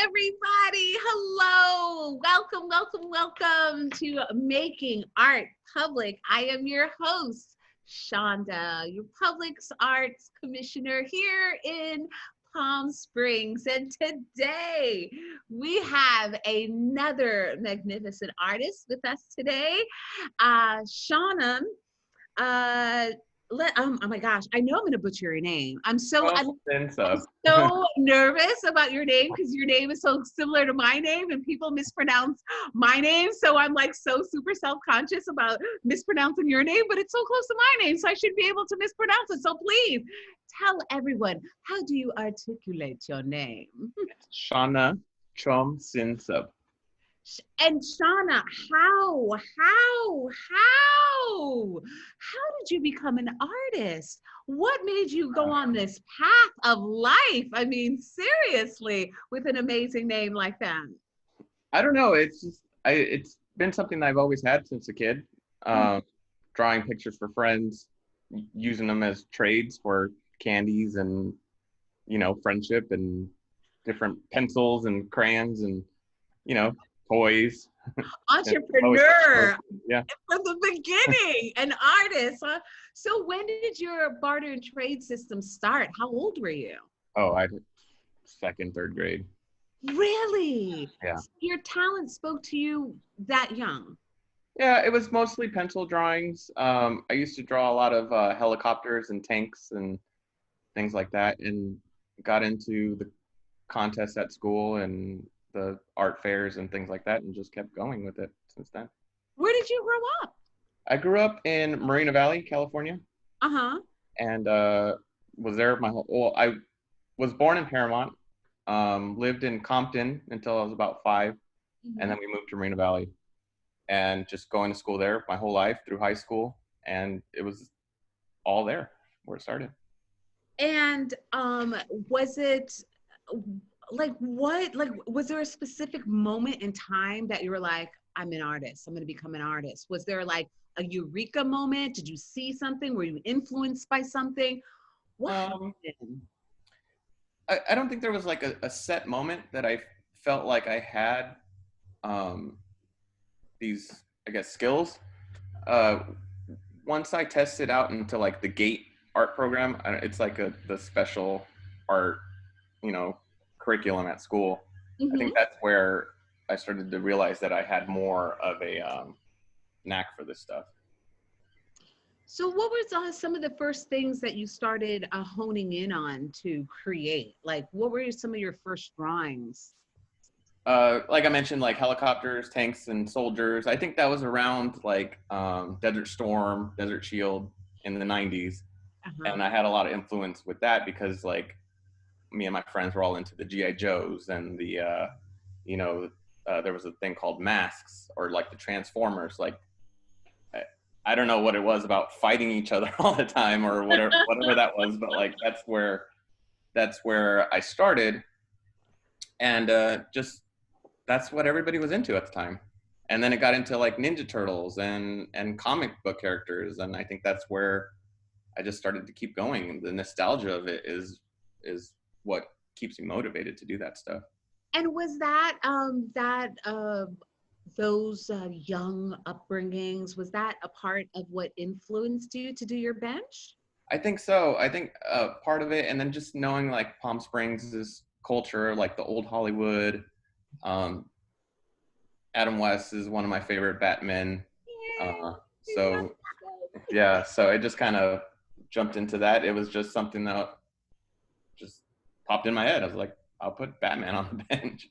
everybody. Hello. Welcome, welcome, welcome to Making Art Public. I am your host, Shonda, your Public Arts Commissioner here in Palm Springs. And today we have another magnificent artist with us today, Shanah. Oh my gosh, I know I'm gonna butcher your name. I'm so nervous about your name because your name is so similar to my name and people mispronounce my name. So I'm like so super self-conscious about mispronouncing your name, but it's so close to my name, so I should be able to mispronounce it. So please tell everyone, how do you articulate your name? Shanah Chomsinsub. And Shanah, how did you become an artist? What made you go on this path of life? I mean, seriously, with an amazing name like that. I don't know. It's just, it's been something that I've always had since a kid. Drawing pictures for friends, using them as trades for candies and, friendship and different pencils and crayons and, toys. Entrepreneur. Yeah. From the beginning, an artist. Huh? So when did your barter and trade system start? How old were you? Oh, I second, third grade. Really? Yeah. So your talent spoke to you that young? Yeah, it was mostly pencil drawings. I used to draw a lot of helicopters and tanks and things like that, and got into the contests at school and the art fairs and things like that, and just kept going with it since then. Where did you grow up? I grew up in Moreno Valley, California. And was there my whole, well, I was born in Paramount, lived in Compton until I was about 5, and then we moved to Moreno Valley, and just going to school there my whole life through high school, and it was all there where it started. And was it was there a specific moment in time that you were like, I'm an artist, I'm going to become an artist? Was there like a eureka moment? Did you see something? Were you influenced by something? What happened? I don't think there was like a set moment that I felt like I had these, I guess, skills. Once I tested out into like the GATE art program, it's like the special art, curriculum at school. I think that's where I started to realize that I had more of a knack for this stuff. So what were some of the first things that you started honing in on to create? Like, what were some of your first drawings? Like I mentioned, like helicopters, tanks, and soldiers. I think that was around like Desert Storm, Desert Shield in the 90s. And I had a lot of influence with that because like me and my friends were all into the G.I. Joes and the, there was a thing called masks or like the Transformers. Like, I don't know what it was about fighting each other all the time or whatever that was, but like that's where I started, and just that's what everybody was into at the time. And then it got into like Ninja Turtles and comic book characters, and I think that's where I just started to keep going. The nostalgia of it is what keeps me motivated to do that stuff. And was that those young upbringings, was that a part of what influenced you to do your bench? I think so. I think part of it, and then just knowing like Palm Springs' culture, like the old Hollywood. Adam West is one of my favorite Batmen. So it just kind of jumped into that. It was just something that just popped in my head. I was like, I'll put Batman on the bench.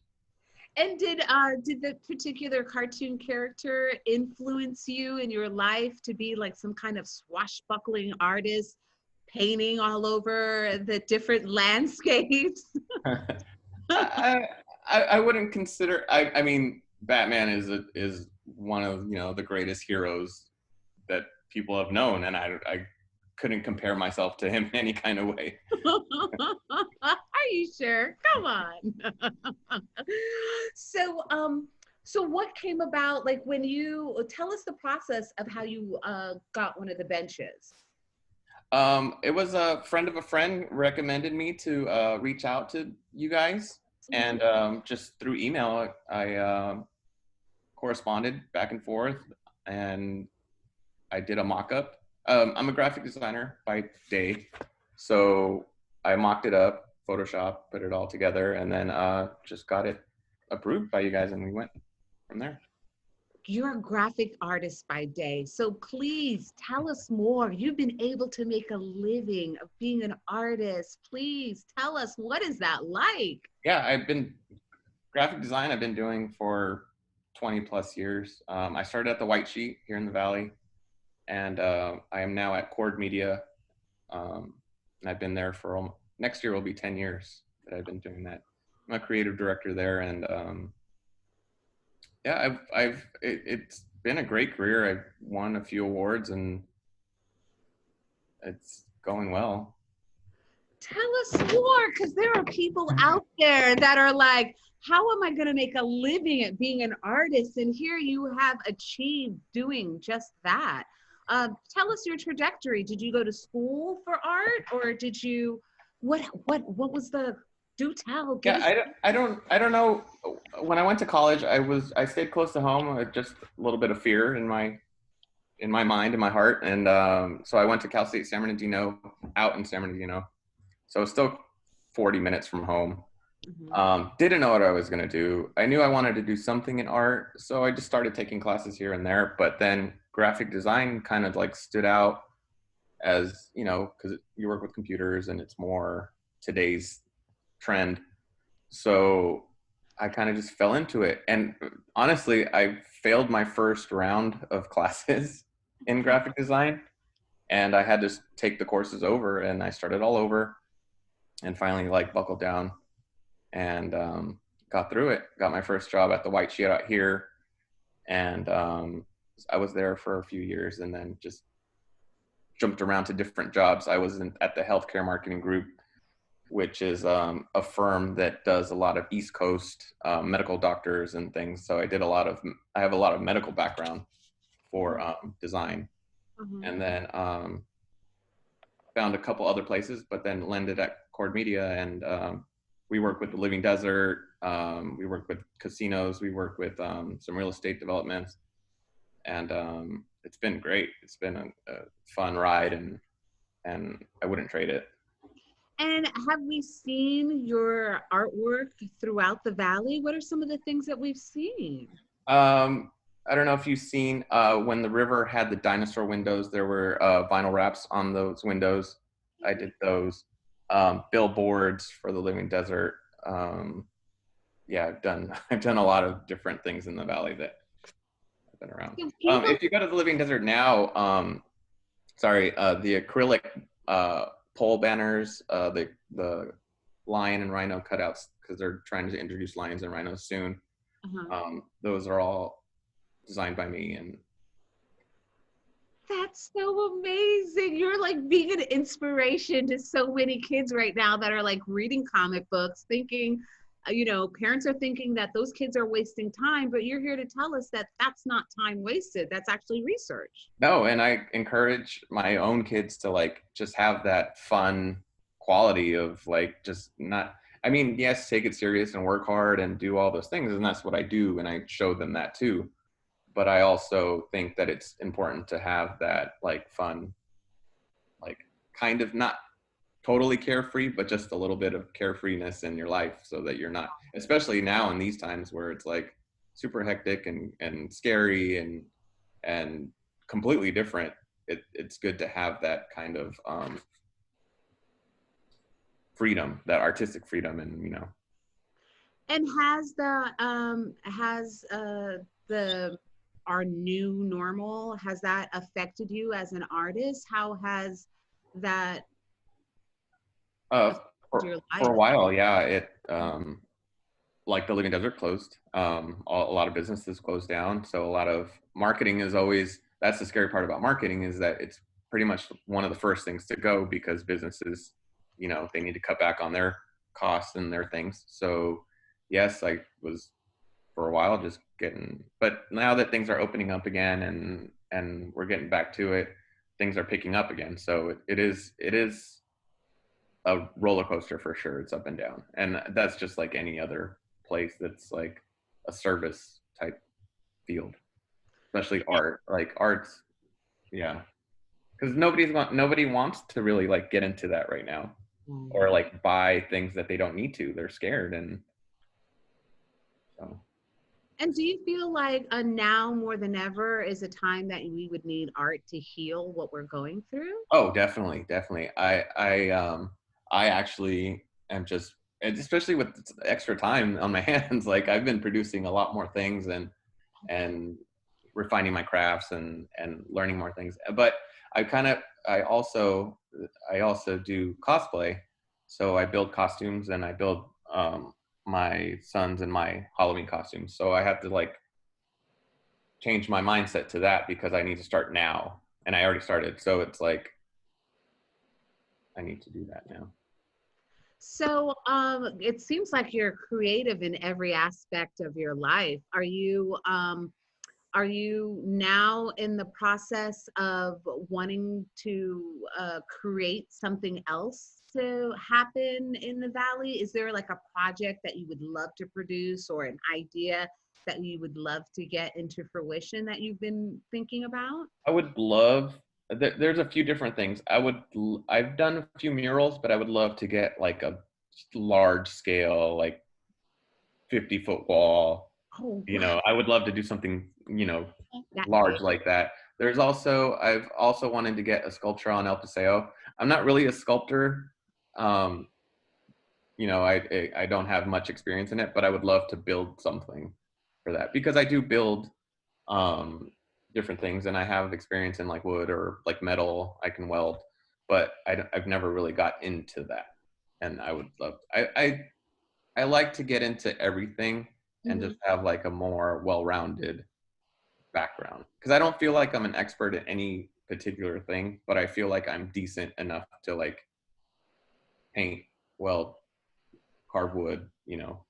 And did the particular cartoon character influence you in your life to be like some kind of swashbuckling artist, painting all over the different landscapes? I wouldn't consider. I mean, Batman is one of the greatest heroes that people have known, and I couldn't compare myself to him in any kind of way. Are you sure? Come on. So what came about, like when you, tell us the process of how you got one of the benches. It was a friend of a friend recommended me to reach out to you guys. And just through email, I corresponded back and forth, and I did a mock-up. I'm a graphic designer by day, so I mocked it up, Photoshop, put it all together, and then just got it approved by you guys, and we went from there. You're a graphic artist by day, so please tell us more. You've been able to make a living of being an artist. Please tell us, what is that like? Yeah, graphic design I've been doing for 20 plus years. I started at the White Sheet here in the Valley, and I am now at Cord Media. And I've been there for next year will be 10 years that I've been doing that. I'm a creative director there, and yeah, it's been a great career. I've won a few awards, and it's going well. Tell us more, because there are people out there that are like, how am I going to make a living at being an artist? And here you have achieved doing just that. Tell us your trajectory. Did you go to school for art, or did you, what was the, do tell. Yeah, I don't know. When I went to college, I stayed close to home. Just a little bit of fear in my mind, in my heart, and so I went to Cal State San Bernardino, out in San Bernardino. So still 40 minutes from home. Didn't know what I was going to do. I knew I wanted to do something in art, so I just started taking classes here and there. But then graphic design kind of like stood out as, because you work with computers and it's more today's trend. So I kind of just fell into it. And honestly, I failed my first round of classes in graphic design, and I had to take the courses over, and I started all over, and finally like buckled down and got through it. Got my first job at the White Sheet out here, and I was there for a few years, and then just jumped around to different jobs. I was at the Healthcare Marketing Group, which is a firm that does a lot of East Coast medical doctors and things. So I have a lot of medical background for design, and then found a couple other places, but then landed at Cord Media, and we work with the Living Desert. We work with casinos. We work with some real estate developments, and it's been great. It's been a fun ride, and I wouldn't trade it. And have we seen your artwork throughout the Valley? What are some of the things that we've seen? I don't know if you've seen when the river had the dinosaur windows, there were vinyl wraps on those windows. I did those. Billboards for the Living Desert. Yeah, I've done a lot of different things in the Valley that have been around. If you go to the Living Desert now, the acrylic pole banners, the lion and rhino cutouts, because they're trying to introduce lions and rhinos soon. Those are all designed by me. And that's so amazing. You're like being an inspiration to so many kids right now that are like reading comic books, thinking, parents are thinking that those kids are wasting time, but you're here to tell us that that's not time wasted. That's actually research. No, and I encourage my own kids to like just have that fun quality of like just not, I mean, yes, take it serious and work hard and do all those things, and that's what I do, and I show them that too. But I also think that it's important to have that like fun, like kind of not totally carefree, but just a little bit of carefreeness in your life, so that you're not, especially now in these times where it's like super hectic and scary and completely different. It's good to have that kind of freedom, that artistic freedom, and And has our new normal, has that affected you as an artist? How has that for a while, yeah, it like the Living Desert closed. A lot of businesses closed down, so a lot of marketing is always, that's the scary part about marketing, is that it's pretty much one of the first things to go, because businesses, they need to cut back on their costs and their things. So yes, I was for a while just but now that things are opening up again and we're getting back to it, things are picking up again. So it is a roller coaster for sure. It's up and down, and that's just like any other place that's like a service type field, especially art. Like arts, yeah, because nobody wants to really like get into that right now, or like buy things that they don't need to. They're scared, and so. And do you feel like now more than ever is a time that we would need art to heal what we're going through? Oh, definitely, definitely. I actually am just, and especially with extra time on my hands, like I've been producing a lot more things and refining my crafts and learning more things. But I kind of, I also do cosplay. So I build costumes and I build my sons and my Halloween costumes. So I have to like change my mindset to that because I need to start now. And I already started. So it's like, I need to do that now. So it seems like you're creative in every aspect of your life. Are you now in the process of wanting to create something else to happen in the Valley? Is there like a project that you would love to produce or an idea that you would love to get into fruition that you've been thinking about? I would love, there's a few different things. I've done a few murals, but I would love to get like a large scale, like 50-foot wall. Oh, You wow. know, I would love to do something, you know, That large big. like that. I've also wanted to get a sculpture on El Paseo. I'm not really a sculptor. Um, you know, I don't have much experience in it, but I would love to build something for that because I do build um, different things, and I have experience in like wood or like metal. I can weld, but I've never really got into that, and I would love. I like to get into everything and Mhm. just have like a more well-rounded background because I don't feel like I'm an expert at any particular thing, but I feel like I'm decent enough to like paint, weld, carve wood, you know,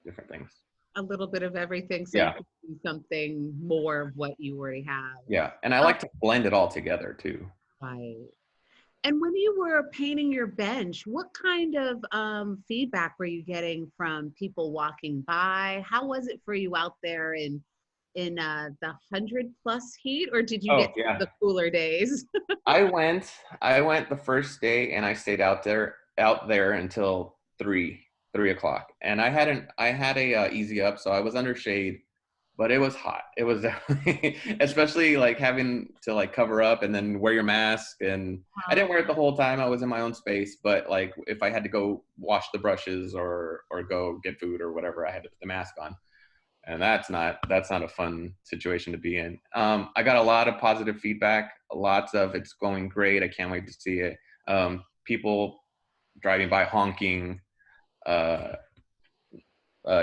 different things. A little bit of everything so you Yeah, can do something more of what you already have. yeah, and I Oh, like to blend it all together too. right. And when you were painting your bench, what kind of feedback were you getting from people walking by? How was it for you out there in the 100+ heat, or did you Oh get yeah, the cooler days? I went the first day and I stayed out there until 3 o'clock. And I had a easy up, so I was under shade, but it was hot. It was definitely, especially like having to like cover up and then wear your mask. And I didn't wear it the whole time. I was in my own space, but like if I had to go wash the brushes or go get food or whatever, I had to put the mask on, and that's not a fun situation to be in. I got a lot of positive feedback. Lots of it's going great. I can't wait to see it. People driving by honking, uh,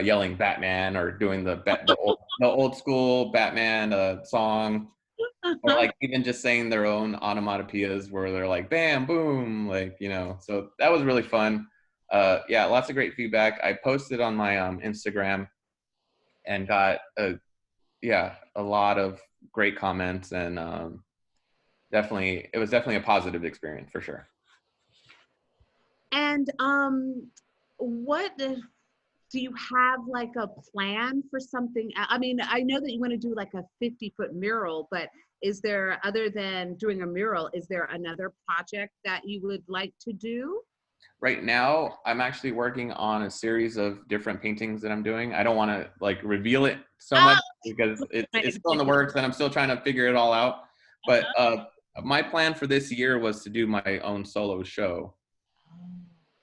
yelling Batman, or doing the old school Batman song, or like even just saying their own onomatopoeias where they're like bam, boom, like, you know. So that was really fun. Yeah, lots of great feedback. I posted on my Instagram and got a lot of great comments, and definitely it was definitely a positive experience for sure. And what do you have like a plan for something? I mean, I know that you want to do like a 50-foot mural, but is there, other than doing a mural, is there another project that you would like to do? Right now I'm actually working on a series of different paintings that I'm doing. I don't want to like reveal it so Oh, much because it's still in the my works and I'm still trying to figure it all out. But my plan for this year was to do my own solo show,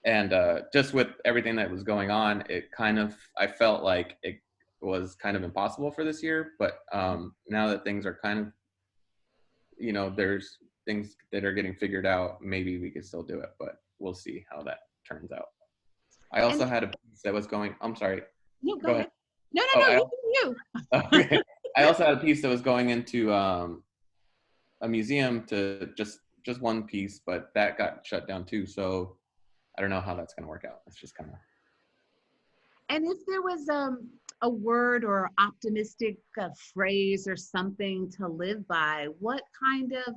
and just with everything that was going on, it kind of, I felt like it was kind of impossible for this year. But now that things are kind of, you know, there's things that are getting figured out, maybe we could still do it, but we'll see how that turns out. I And also had a piece that was going, I'm sorry, no, go go ahead. ahead. No, Oh, no, no, you. okay. I also had a piece that was going into a museum, to just one piece, but that got shut down too. So I don't know how that's going to work out. It's just kind of. And if there was a word or optimistic phrase or something to live by, what kind of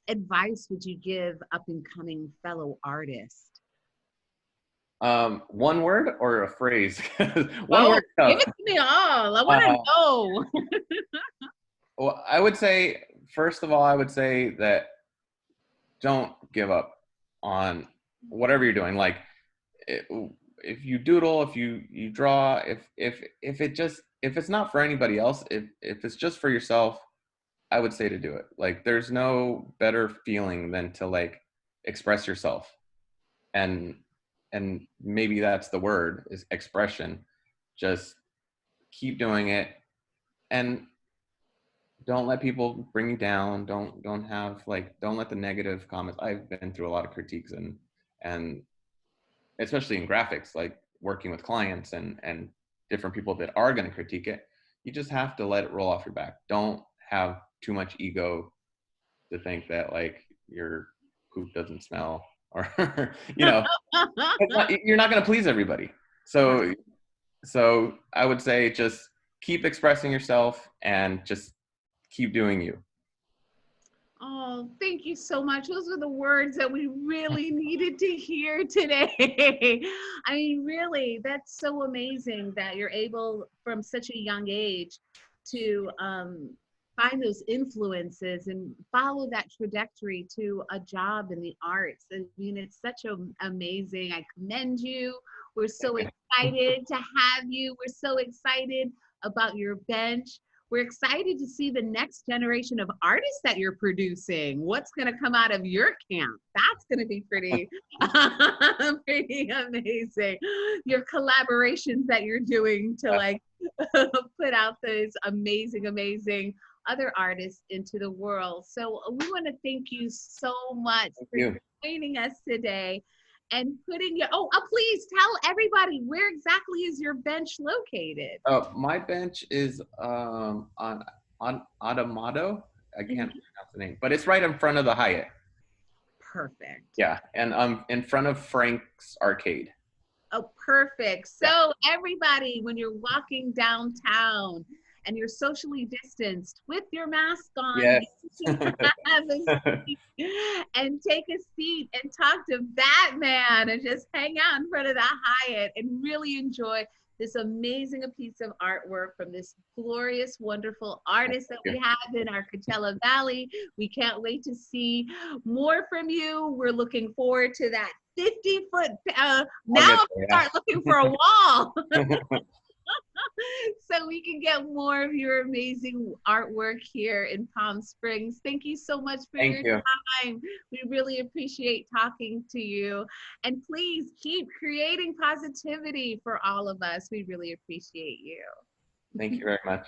advice would you give up and coming fellow artists? One word or a phrase? One Oh, word. give it to me all. I want to Uh, know. well, I would say, first of all, I would say that don't give up on whatever you're doing. Like, it, if you doodle, if you draw, if it's not for anybody else, if it's just for yourself, I would say to do it. Like, there's no better feeling than to like express yourself, and maybe that's the word, is expression. Just keep doing it, and don't let people bring you down. Don't let the negative comments. I've been through a lot of critiques, and especially in graphics, like working with clients and different people that are going to critique it. You just have to let it roll off your back. Don't have too much ego to think that like your poop doesn't smell, or you're not going to please everybody. So I would say just keep expressing yourself and just keep doing you. Oh, thank you so much. Those are the words that we really needed to hear today. I mean, really, that's so amazing that you're able from such a young age to find those influences and follow that trajectory to a job in the arts. I mean, it's such amazing. I commend you. We're so excited to have you. We're so excited about your bench. We're excited to see the next generation of artists that you're producing. What's going to come out of your camp? That's going to be pretty, pretty amazing. Your collaborations that you're doing to like put out those amazing, amazing other artists into the world. So we want to thank you so much for joining us today and putting your, please tell everybody, where exactly is your bench located? My bench is on Automado. I can't pronounce the name, but it's right in front of the Hyatt. Perfect. Yeah, and in front of Frank's Arcade. Oh, perfect. So everybody, when you're walking downtown and you're socially distanced with your mask on, yes. have a seat and take a seat and talk to Batman and just hang out in front of the Hyatt and really enjoy this amazing piece of artwork from this glorious, wonderful artist that we have in our Coachella Valley. We can't wait to see more from you. We're looking forward to that 50-foot, now I'm start looking for a wall. So we can get more of your amazing artwork here in Palm Springs. Thank you so much for your time. We really appreciate talking to you. And please keep creating positivity for all of us. We really appreciate you. Thank you very much.